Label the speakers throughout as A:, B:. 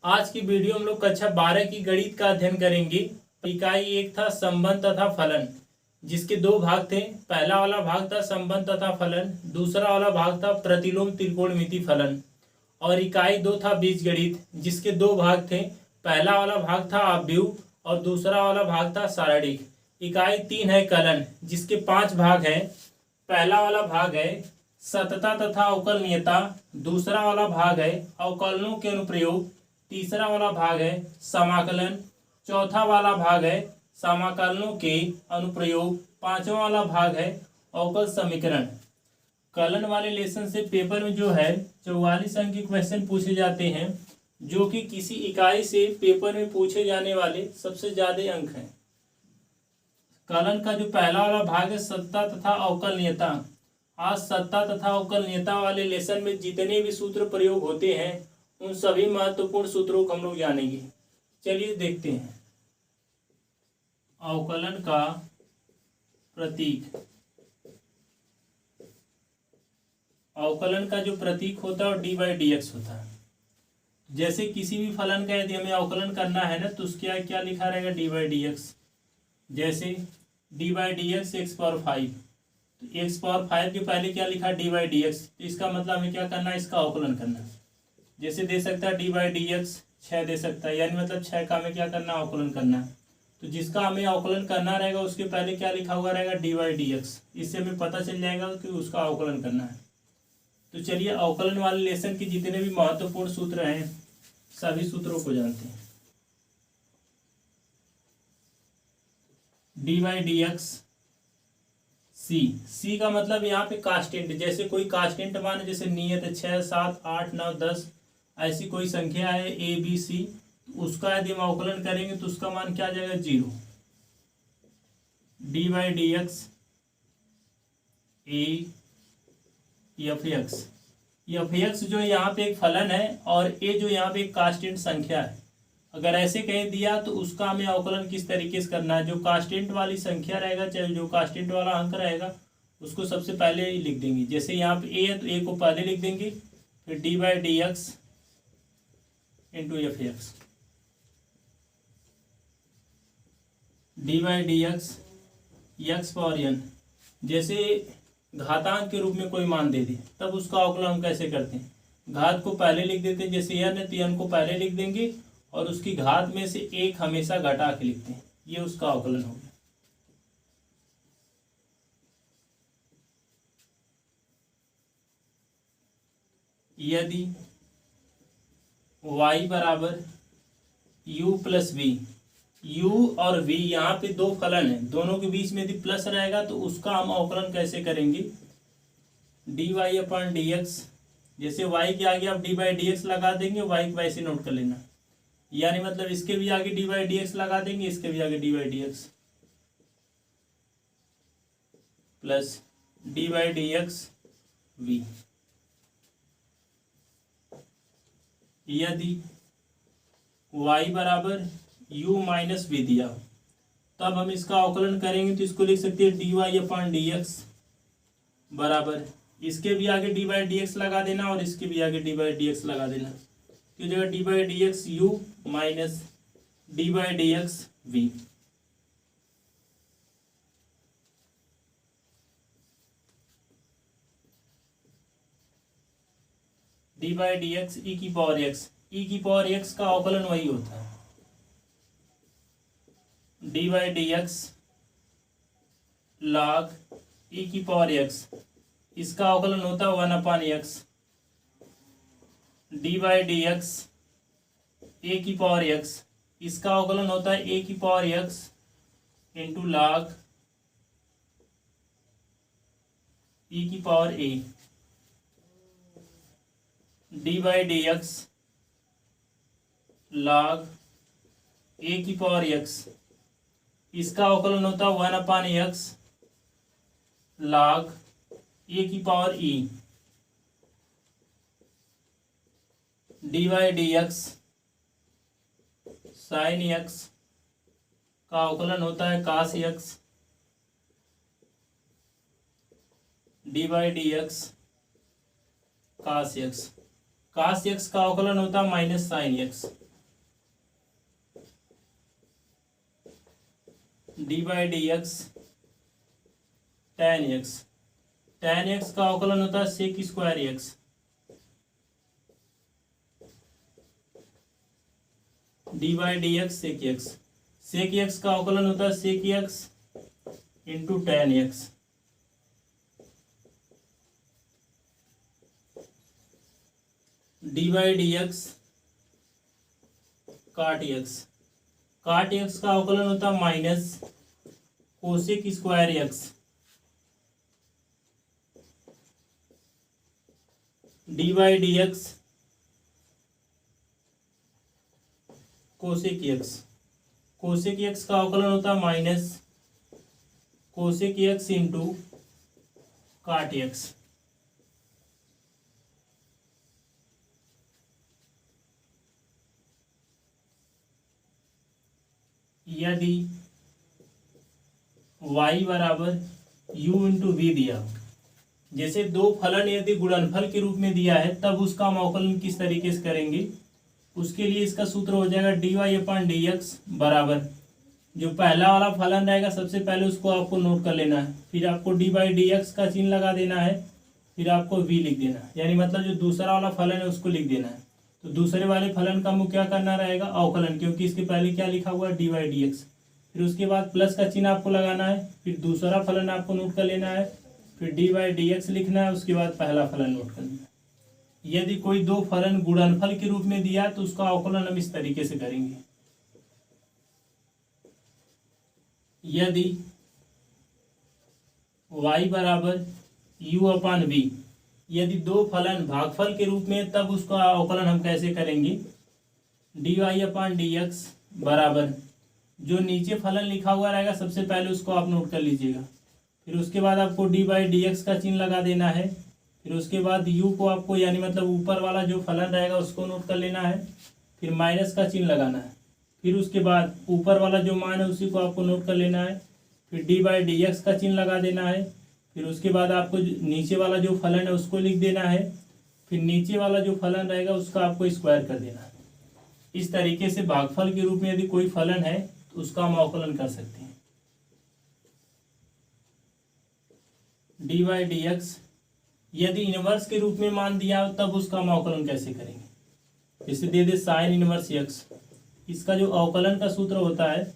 A: आज की वीडियो हम लोग कक्षा 12 की गणित का अध्ययन करेंगे। इकाई एक था संबंध तथा फलन, जिसके दो भाग थे। पहला वाला भाग था संबंध तथा फलन, दूसरा वाला भाग था प्रतिलोम त्रिकोणमिति फलन। और इकाई दो था बीजगणित, जिसके दो भाग थे। पहला वाला भाग था आव्यूह और दूसरा वाला भाग था सारणिक। इकाई तीन है कलन, जिसके 5 भाग हैं। पहला वाला भाग है सतता तथा अवकलनीयता, दूसरा वाला भाग है अवकलनों के अनुप्रयोग, तीसरा वाला भाग है समाकलन, चौथा वाला भाग है समाकलनों के अनुप्रयोग, पांचवा वाला भाग है अवकल समीकरण। कलन वाले लेसन से पेपर में जो है 44 अंक के क्वेश्चन पूछे जाते हैं, जो कि किसी इकाई से पेपर में पूछे जाने वाले सबसे ज्यादा अंक हैं। कलन का जो पहला वाला भाग है सत्ता तथा अवकलनीयता। आज सत्ता तथा अवकलनीयता वाले लेसन में जितने भी सूत्र प्रयोग होते हैं, उन सभी महत्वपूर्ण सूत्रों को हम लोग जानेंगे। चलिए देखते हैं। अवकलन का प्रतीक। अवकलन का जो प्रतीक होता है वो dy/dx होता है। जैसे किसी भी फलन का यदि हमें अवकलन करना है ना, तो उसके क्या लिखा रहेगा dy/dx। जैसे dy/dx x⁵, तो x⁵ के पहले क्या लिखा dy/dx, तो इसका मतलब हमें क्या करना है, इसका अवकलन करना है। जैसे दे सकता है dy/dx 6 दे सकता है, यानी मतलब 6 का हमें क्या करना है, अवकलन करना है। तो जिसका हमें अवकलन करना रहेगा उसके पहले क्या लिखा हुआ रहेगा dy/dx। इससे हमें पता चल जाएगा कि उसका अवकलन करना है। तो चलिए अवकलन वाले लेसन के जितने भी महत्वपूर्ण सूत्र हैं सभी सूत्रों को जानते हैं। dy/dx c का मतलब यहाँ पे कांस्टेंट, जैसे कोई कांस्टेंट मान, जैसे नियत 6 7 8 9 10 ऐसी कोई संख्या है a b c, उसका यदि हम अवकलन करेंगे तो उसका मान क्या आ जाएगा 0। dy/dx f(x) जो यहाँ पे एक फलन है और a जो यहाँ पे एक कांस्टेंट संख्या है। अगर ऐसे कहीं दिया तो उसका हमें अवकलन किस तरीके से करना है। जो कांस्टेंट वाली संख्या रहेगा, चाहे जो कांस्टेंट वाला अंक रहेगा, उसको सबसे पहले ही लिख देंगे। जैसे यहाँ पे a है तो a को पहले लिख देंगे, फिर dy/dx × f(x), dy/dx x⁴n। जैसे घातांक के रूप में कोई मान दे दे, तब उसका अवकलन हम कैसे करते हैं, घात को पहले लिख देते हैं। जैसे n है तो n को पहले लिख देंगे और उसकी घात में से 1 हमेशा घटा के लिखते हैं। ये उसका अवकलन हो गया। यदि y बराबर u + v, u और v यहाँ पे दो फलन है, दोनों के बीच में यदि प्लस रहेगा तो उसका हम अवकलन कैसे करेंगे, dy/dx। जैसे y के आगे आप dy/dx लगा देंगे, y को वैसे नोट कर लेना, यानी मतलब इसके भी आगे dy/dx लगा देंगे, इसके भी आगे dy/dx प्लस dy/dx v। यदि y बराबर u - v दिया हो, तब हम इसका अवकलन करेंगे तो इसको लिख सकते हैं dy/dx बराबर, इसके भी आगे dy/dx लगा देना और इसके भी आगे dy/dx लगा देना। तो जगह dy/dx u minus dy/dx v। dy/dx e⁴x का अवकलन वही होता है dy/dx log e⁴x, इसका अवकलन होता है 1/x। dy/dx a⁴x, इसका अवकलन होता है a⁴x × log e⁴a। dy/dx log a⁴x, इसका अवकलन होता है 1/x log a⁴e। dy/dx sin x का अवकलन होता है cos x। dy/dx cos x का अवकलन होता है minus sine x. D by d x tan x। tan x का अवकलन होता है sec square x. D by d x sec x. Sec x का अवकलन होता है sec x into tan x। D by d x cot x. Cot x का अवकलन होता है minus cosec square x. D by d x cosec x. Cosec x का अवकलन होता है माइनस कोसेक एक्स इंटू काट एक्स। यदि y बराबर u इंटू वी दिया, जैसे दो फलन यदि गुणनफल के रूप में दिया है तब उसका हम अवकलन किस तरीके से करेंगे, उसके लिए इसका सूत्र हो जाएगा d y upon d x बराबर, जो पहला वाला फलन रहेगा सबसे पहले उसको आपको नोट कर लेना है, फिर आपको डी बाई डी एक्स का चिन्ह लगा देना है, फिर आपको v लिख देना है, यानी मतलब जो दूसरा वाला फलन है उसको लिख देना है। तो दूसरे वाले फलन का मुझे क्या करना रहेगा, अवकलन, क्योंकि इसके पहले क्या लिखा हुआ है डी बाई डी एक्स। फिर उसके बाद प्लस का चिन्ह आपको लगाना है, फिर दूसरा फलन आपको नोट कर लेना है, फिर डी बाई डी एक्स लिखना है, उसके बाद पहला फलन नोट करना है। यदि कोई दो फलन गुणनफल के रूप में दिया तो उसका अवकलन हम इस तरीके से करेंगे। यदि y बराबर u अपॉन v, यदि दो फलन भागफल के रूप में तब उसका अवकलन हम कैसे करेंगे, d y upon d x बराबर, जो नीचे फलन लिखा हुआ रहेगा सबसे पहले उसको आप नोट कर लीजिएगा, फिर उसके बाद आपको डी बाई डी एक्स का चिन्ह लगा देना है, फिर उसके बाद u को आपको यानी मतलब ऊपर वाला जो फलन रहेगा उसको नोट कर लेना है, फिर माइनस का चिन्ह लगाना है, फिर उसके बाद ऊपर वाला जो मान है उसी को आपको नोट कर लेना है, फिर डी बाई डी एक्स का चिन्ह लगा देना है, फिर उसके बाद आपको नीचे वाला जो फलन है उसको लिख देना है, फिर नीचे वाला जो फलन रहेगा उसका आपको स्क्वायर कर देना है। इस तरीके से भागफल के रूप में यदि कोई फलन है तो उसका हम अवकलन कर सकते हैं। डी बाई डी एक्स यदि इनवर्स के रूप में मान दिया हो तब उसका हम अवकलन कैसे करेंगे, जैसे दे दे साइन इनवर्स एक्स, इसका जो अवकलन का सूत्र होता है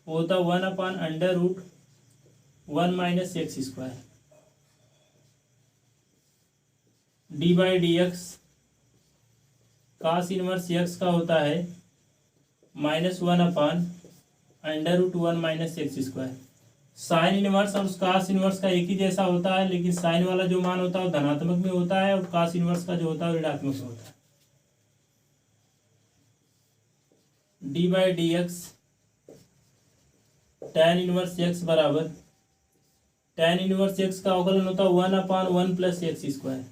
A: वो होता है 1/√1 minus x square. D by d x cos inverse x का होता है -1/√1 minus x square. Sine inverse और कास इनवर्स का एक ही जैसा होता है, लेकिन साइन वाला जो मान होता है वो धनात्मक में होता है और कास इनवर्स का जो होता है वो ऋणात्मक में होता है। D by d x tan inverse x बराबर, tan इनवर्स एक्स का अवकलन होता है 1/1 plus x square.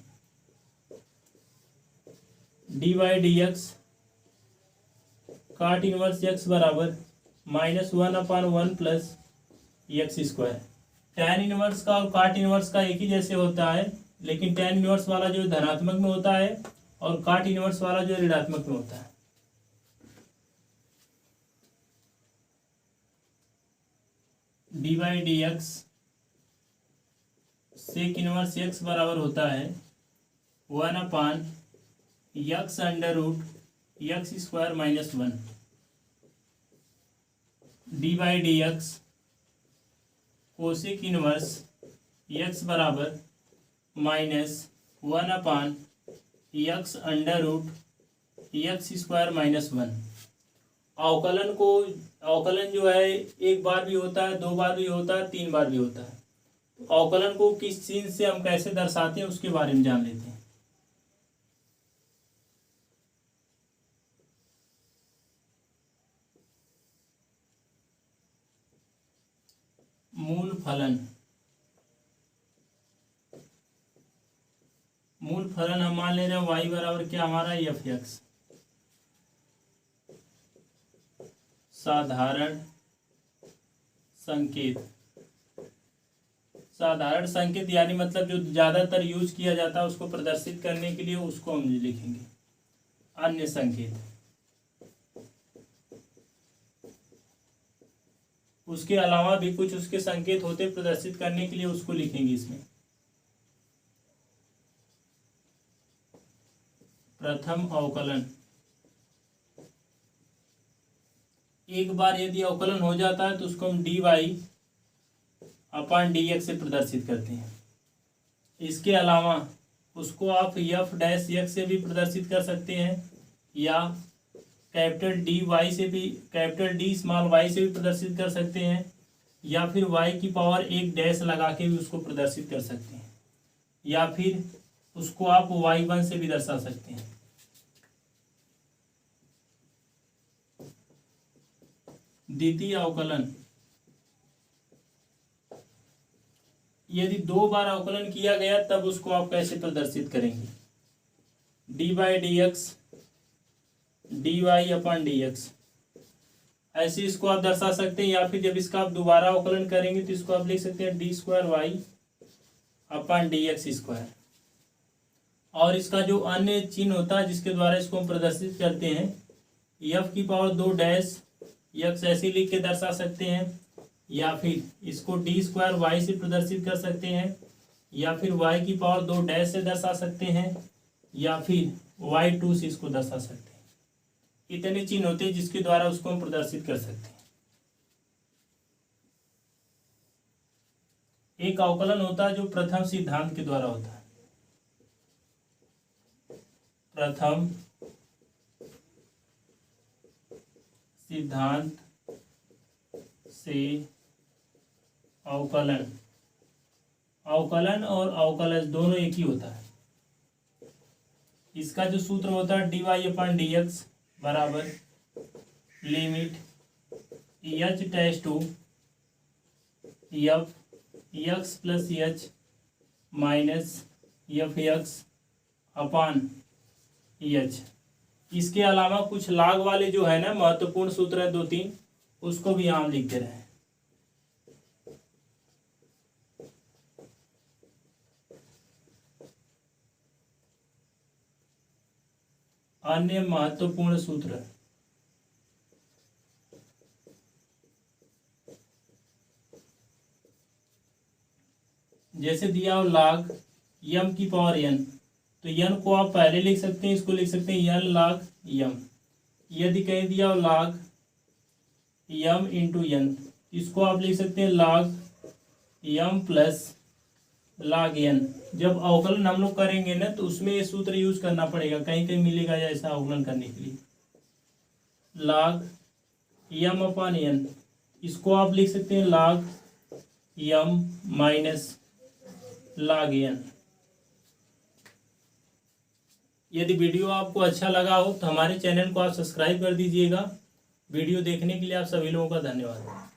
A: D by d x काट इनवर्स एक्स बराबर -1/1 plus x square. tan inverse का और काट इनवर्स का एक ही जैसे होता है, लेकिन tan इनवर्स वाला जो धनात्मक में होता है और काट इनवर्स वाला जो ऋणात्मक में होता है। D by d x sec inverse x बराबर होता है 1/x√x² -1। D by d x cosec inverse x बराबर -1/x√x² -1। अवकलन जो है एक बार भी होता है, दो बार भी होता है, तीन बार भी होता है। तो अवकलन को किस चिन्ह से हम कैसे दर्शाते हैं उसके बारे में जान लेते हैं। मूल फलन हम मान ले रहे हैं y बराबर क्या हमारा f(x), साधारण संकेत यानी मतलब जो ज्यादातर यूज किया जाता है उसको प्रदर्शित करने के लिए उसको हम लिखेंगे अन्य संकेत। उसके अलावा भी कुछ उसके संकेत होते प्रदर्शित करने के लिए, उसको लिखेंगे इसमें। प्रथम अवकलन, एक बार यदि अवकलन हो जाता है तो उसको हम dy अपॉन dx से प्रदर्शित करते हैं। इसके अलावा उसको आप f डैश x से भी प्रदर्शित कर सकते हैं, या कैपिटल dy से भी, कैपिटल D स्मॉल y से भी प्रदर्शित कर सकते हैं, या फिर y की पावर एक डैश लगा के भी उसको प्रदर्शित कर सकते हैं, या फिर उसको आप y1 से भी दर्शा सकते हैं। द्वितीय अवकलन, यदि 2 बार अवकलन किया गया तब उसको आप कैसे प्रदर्शित करेंगे? dy dx dy upon dx, ऐसे इसको आप दर्शा सकते हैं। या फिर जब इसका आप दोबारा अवकलन करेंगे तो इसको आप लिख सकते हैं d square y upon d x square. और इसका जो अन्य चिन्ह होता है जिसके द्वारा इसको हम प्रदर्शित करते हैं, एफ की पावर 2 डैश एक्स ऐसे लिख के दर्शा सकते हैं, या फिर इसको डी स्क्वायर वाई से प्रदर्शित कर सकते हैं, या फिर वाई की पावर 2 डैश से दर्शा सकते हैं, या फिर y2 से इसको दर्शा सकते हैं। इतने चिन्ह होते हैं जिसके द्वारा उसको हम प्रदर्शित कर सकते हैं। एक अवकलन होता है जो प्रथम सिद्धांत के द्वारा होता है। प्रथम सिद्धांत से अवकलन, अवकलन और अवकलज दोनों एक ही होता है। इसका जो सूत्र होता है dy अपॉन dx बराबर limit h tends to f x plus h minus f x upon h. इसके अलावा कुछ लाग वाले जो है ना महत्वपूर्ण सूत्र है 2-3, उसको भी हम लिखते रहे। अन्य महत्वपूर्ण सूत्र, जैसे दिया हो log m की पावर n, तो n को आप पहले लिख सकते हैं, इसको लिख सकते हैं n log m। यदि कहीं दिया हो log m इंटू n, इसको आप लिख सकते हैं log m plus log n। जब अवकलन हम लोग करेंगे ना तो उसमें ये सूत्र यूज करना पड़ेगा, कहीं कहीं मिलेगा ऐसा अवकलन करने के लिए। log m अपॉन n, इसको आप लिख सकते हैं log m minus log n। यदि वीडियो आपको अच्छा लगा हो तो हमारे चैनल को आप सब्सक्राइब कर दीजिएगा। वीडियो देखने के लिए आप सभी लोगों का धन्यवाद।